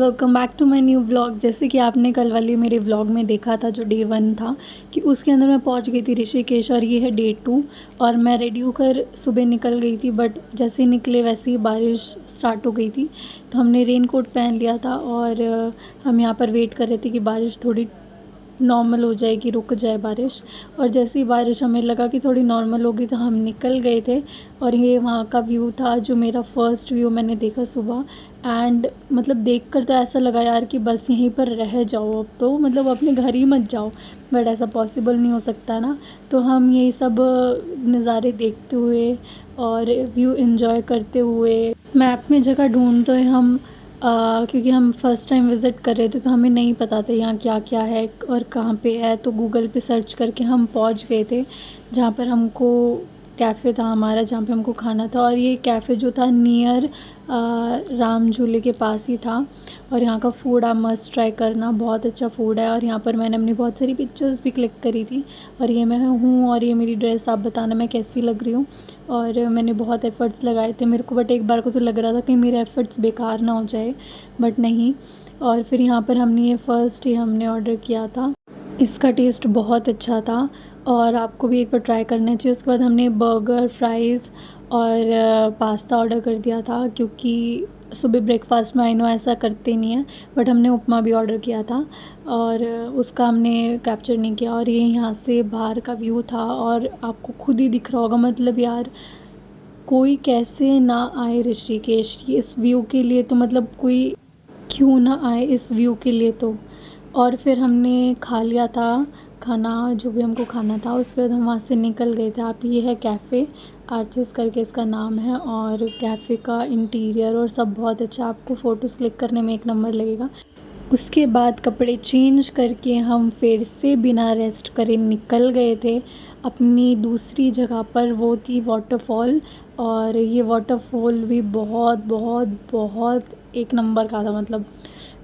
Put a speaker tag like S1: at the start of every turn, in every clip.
S1: Welcome back to my new blog. जैसे कि आपने कल वाली मेरे व्लॉग में देखा था जो डे 1 था कि उसके अंदर मैं पहुंच गई थी ऋषिकेश, और ये है डे 2। और मैं रेडी होकर सुबह निकल गई थी, बट जैसे ही निकले वैसे ही बारिश स्टार्ट हो गई थी। तो हमने रेन कोट पहन लिया था और हम यहाँ पर वेट कर रहे थे कि बारिश थोड़ी नॉर्मल हो जाए, कि रुक जाए बारिश। और जैसे ही बारिश हमें लगा कि थोड़ी नॉर्मल होगी तो हम निकल गए थे। और ये वहाँ का व्यू था जो मेरा फ़र्स्ट व्यू मैंने देखा सुबह। एंड मतलब देखकर तो ऐसा लगा यार कि बस यहीं पर रह जाओ, अब तो मतलब अपने घर ही मत जाओ। बट ऐसा पॉसिबल नहीं हो सकता ना। तो हम यही सब नज़ारे देखते हुए और व्यू एंजॉय करते हुए मैप में जगह ढूंढते हुए हम क्योंकि हम फ़र्स्ट टाइम विज़िट कर रहे थे तो हमें नहीं पता था यहाँ क्या क्या है और कहाँ पे है। तो गूगल पे सर्च करके हम पहुँच गए थे जहाँ पर हमको कैफ़े था हमारा, जहाँ पे हमको खाना था। और ये कैफ़े जो था नियर राम झूले के पास ही था। और यहाँ का फ़ूड आप मस्ट ट्राई करना, बहुत अच्छा फ़ूड है। और यहाँ पर मैंने अपनी बहुत सारी पिक्चर्स भी क्लिक करी थी। और ये मैं हूँ, और ये मेरी ड्रेस, आप बताना मैं कैसी लग रही हूँ। और मैंने बहुत एफ़र्ट्स लगाए थे मेरे को, बट एक बार को तो लग रहा था कि मेरे एफ़र्ट्स बेकार ना हो जाए, बट नहीं। और फिर यहाँ पर हमने ये फ़र्स्ट ही हमने ऑर्डर किया था। इसका टेस्ट बहुत अच्छा था और आपको भी एक बार ट्राई करना चाहिए। उसके बाद हमने बर्गर, फ्राइज़ और पास्ता ऑर्डर कर दिया था, क्योंकि सुबह ब्रेकफास्ट में आई नो ऐसा करते नहीं है, बट हमने उपमा भी ऑर्डर किया था और उसका हमने कैप्चर नहीं किया। और ये यहाँ से बाहर का व्यू था और आपको खुद ही दिख रहा होगा, मतलब यार कोई कैसे ना आए ऋषिकेश इस व्यू के लिए, तो मतलब कोई क्यों ना आए इस व्यू के लिए। तो और फिर हमने खा लिया था खाना, जो भी हमको खाना था। उसके बाद हम वहाँ से निकल गए थे। आप, ये है कैफ़े आर्चिस करके इसका नाम है, और कैफ़े का इंटीरियर और सब बहुत अच्छा, आपको फ़ोटोज़ क्लिक करने में एक नंबर लगेगा। उसके बाद कपड़े चेंज करके हम फिर से बिना रेस्ट करे निकल गए थे अपनी दूसरी जगह पर, वो थी वाटरफॉल। और ये वाटरफॉल भी बहुत बहुत बहुत एक नंबर का था, मतलब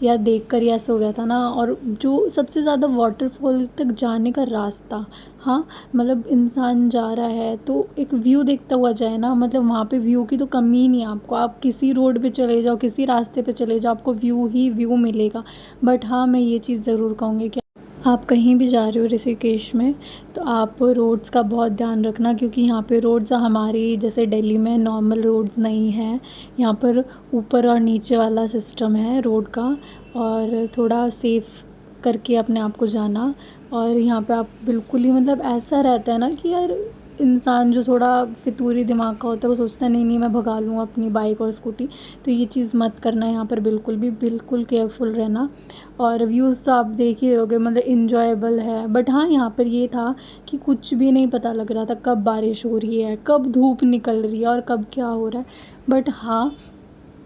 S1: यार देख कर ही ऐसा हो गया था ना। और जो सबसे ज़्यादा वाटरफॉल तक जाने का रास्ता, हाँ मतलब इंसान जा रहा है तो एक व्यू देखता हुआ जाए ना, मतलब वहाँ पे व्यू की तो कमी ही नहीं है आपको। आप किसी रोड पे चले जाओ, किसी रास्ते पे चले जाओ, आपको व्यू ही व्यू मिलेगा। बट हाँ, मैं ये चीज़ ज़रूर कहूँगी कि आप कहीं भी जा रहे हो ऋषिकेश में तो आप रोड्स का बहुत ध्यान रखना, क्योंकि यहाँ पे रोड्स हमारी जैसे दिल्ली में नॉर्मल रोड्स नहीं हैं। यहाँ पर ऊपर और नीचे वाला सिस्टम है रोड का, और थोड़ा सेफ़ करके अपने आप को जाना। और यहाँ पे आप बिल्कुल ही मतलब ऐसा रहता है ना कि यार इंसान जो थोड़ा फितूरी दिमाग का होता है वो सोचता है नहीं नहीं मैं भगा लूँ अपनी बाइक और स्कूटी। तो ये चीज़ मत करना यहाँ पर, बिल्कुल भी, बिल्कुल केयरफुल रहना। और व्यूज़ तो आप देख ही रहे होगे, मतलब इन्जॉयबल है। बट हाँ, यहाँ पर ये था कि कुछ भी नहीं पता लग रहा था कब बारिश हो रही है, कब धूप निकल रही है और कब क्या हो रहा है। बट हाँ,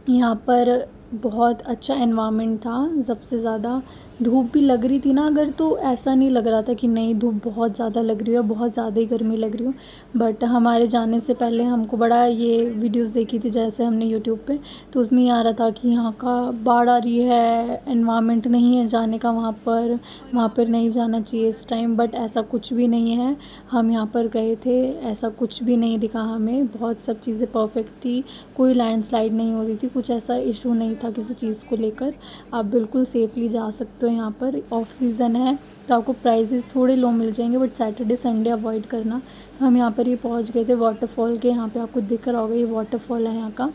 S1: यहाँ पर बहुत अच्छा एनवायरनमेंट था। सबसे ज़्यादा धूप भी लग रही थी ना अगर, तो ऐसा नहीं लग रहा था कि नहीं धूप बहुत ज़्यादा लग रही है, बहुत ज़्यादा ही गर्मी लग रही हो। बट हमारे जाने से पहले हमको बड़ा ये वीडियोस देखी थी जैसे हमने यूट्यूब पे, तो उसमें ये आ रहा था कि यहाँ का बाढ़ आ रही है, एनवायरनमेंट नहीं है जाने का वहाँ पर नहीं जाना चाहिए इस टाइम। बट ऐसा कुछ भी नहीं है, हम यहाँ पर गए थे, ऐसा कुछ भी नहीं दिखा हमें, बहुत सब चीज़ें परफेक्ट थी। कोई लैंडस्लाइड नहीं हो रही थी, कुछ ऐसा इशू नहीं था किसी चीज़ को लेकर। आप बिल्कुल सेफ़ली जा सकते हो। यहाँ पर ऑफ सीज़न है तो आपको प्राइजेस थोड़े लो मिल जाएंगे, बट सैटरडे संडे अवॉइड करना। तो हम यहाँ पर ये पहुँच गए थे वाटरफॉल के, यहाँ पे आपको दिख रहा होगा ये वाटरफॉल है यहाँ का।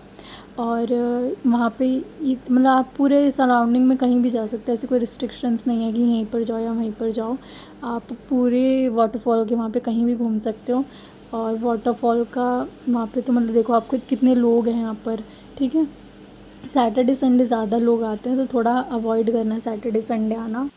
S1: और वहाँ पे ये मतलब आप पूरे सराउंडिंग में कहीं भी जा सकते हैं, ऐसे कोई रिस्ट्रिक्शंस नहीं है कि यहीं पर जाओ या वहीं पर जाओ। आप पूरे वाटरफॉल के वहाँ पे कहीं भी घूम सकते हो। और वाटरफॉल का वहाँ पे तो मतलब देखो आपको कितने लोग हैं यहाँ पर, ठीक है। सैटरडे संडे ज़्यादा लोग आते हैं तो थोड़ा अवॉइड करना सैटरडे संडे आना।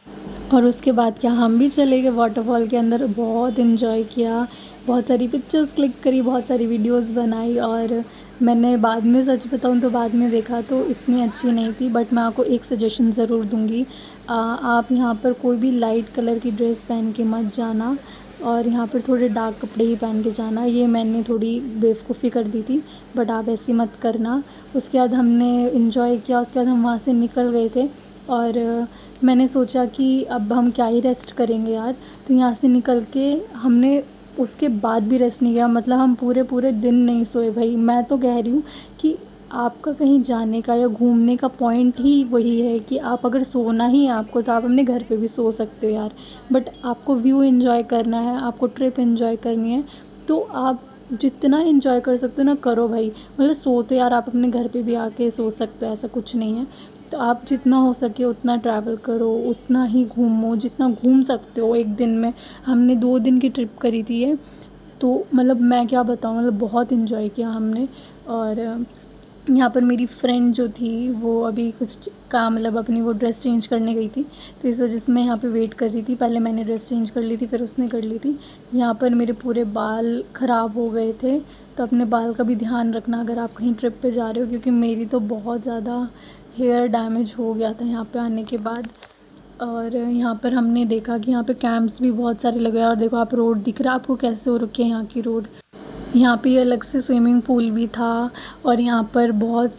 S1: और उसके बाद क्या, हम भी चले गए वाटरफॉल के अंदर, बहुत इन्जॉय किया, बहुत सारी पिक्चर्स क्लिक करी, बहुत सारी वीडियोस बनाई। और मैंने बाद में सच बताऊं तो बाद में देखा तो इतनी अच्छी नहीं थी। बट मैं आपको एक सजेशन ज़रूर दूंगी, आप यहाँ पर कोई भी लाइट कलर की ड्रेस पहन के मत जाना, और यहाँ पर थोड़े डार्क कपड़े ही पहन के जाना। ये मैंने थोड़ी बेवकूफ़ी कर दी थी, बट आप ऐसी मत करना। उसके बाद हमने इन्जॉय किया, उसके बाद हम वहाँ से निकल गए थे। और मैंने सोचा कि अब हम क्या ही रेस्ट करेंगे यार, तो यहाँ से निकल के हमने उसके बाद भी रेस्ट नहीं किया, मतलब हम पूरे पूरे दिन नहीं सोए भाई। मैं तो कह रही हूँ कि आपका कहीं जाने का या घूमने का पॉइंट ही वही है कि आप अगर सोना ही है आपको तो आप अपने घर पे भी सो सकते हो यार, बट आपको व्यू एंजॉय करना है, आपको ट्रिप एंजॉय करनी है, तो आप जितना एंजॉय कर सकते हो ना करो भाई। मतलब सो तो यार आप अपने घर पे भी आके सो सकते हो, ऐसा कुछ नहीं है। तो आप जितना हो सके उतना ट्रैवल करो, उतना ही घूमो जितना घूम सकते हो एक दिन में। हमने 2 दिन की ट्रिप करी थी ये, तो मतलब मैं क्या बताऊँ, मतलब बहुत इन्जॉय किया हमने। और यहाँ पर मेरी फ्रेंड जो थी वो अभी कुछ काम, मतलब अपनी वो ड्रेस चेंज करने गई थी, तो इस वजह से मैं यहाँ पे वेट कर रही थी। पहले मैंने ड्रेस चेंज कर ली थी, फिर उसने कर ली थी। यहाँ पर मेरे पूरे बाल ख़राब हो गए थे, तो अपने बाल का भी ध्यान रखना अगर आप कहीं ट्रिप पे जा रहे हो, क्योंकि मेरी तो बहुत ज़्यादा हेयर डैमेज हो गया था यहाँ पे आने के बाद। और यहाँ पर हमने देखा कि यहाँ पे कैंप्स भी बहुत सारे लगे हैं। और देखो आप, रोड दिख रहा है आपको कैसे हो रखी है यहाँ की रोड। यहाँ पे अलग से स्विमिंग पूल भी था, और यहाँ पर बहुत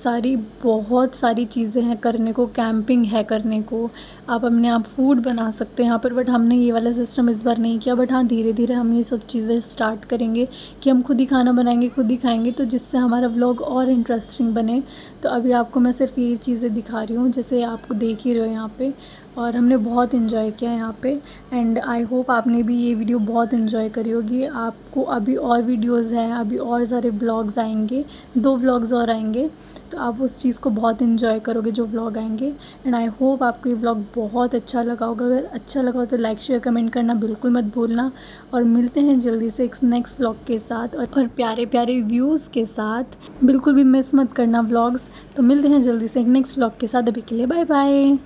S1: सारी चीज़ें हैं करने को, कैंपिंग है करने को, आप अपने आप फूड बना सकते हो यहाँ पर। बट हमने ये वाला सिस्टम इस बार नहीं किया, बट हाँ धीरे धीरे हम ये सब चीज़ें स्टार्ट करेंगे कि हम खुद ही खाना बनाएंगे, खुद ही खाएंगे, तो जिससे हमारा व्लॉग और इंटरेस्टिंग बने। तो अभी आपको मैं सिर्फ ये चीज़ें दिखा रही हूँ, जैसे आपको देख ही रहे हो यहाँ पे। और हमने बहुत इन्जॉय किया यहाँ पे, एंड आई होप आपने भी ये वीडियो बहुत इन्जॉय करी होगी। आपको अभी और वीडियोज़ हैं, अभी और सारे व्लॉग्स आएंगे, 2 व्लॉग्स और आएंगे, तो आप उस चीज़ को बहुत इन्जॉय करोगे जो व्लॉग आएंगे। एंड आई होप आपको ये व्लॉग बहुत अच्छा लगा होगा। अगर अच्छा लगा हो तो लाइक शेयर कमेंट करना बिल्कुल मत भूलना। और मिलते हैं जल्दी से एक नेक्स्ट व्लॉग के साथ, और प्यारे प्यारे व्यूज़ के साथ। बिल्कुल भी मिस मत करना व्लॉग्स। तो मिलते हैं जल्दी से एक नेक्स्ट व्लॉग के साथ, अभी के लिए बाय बाय।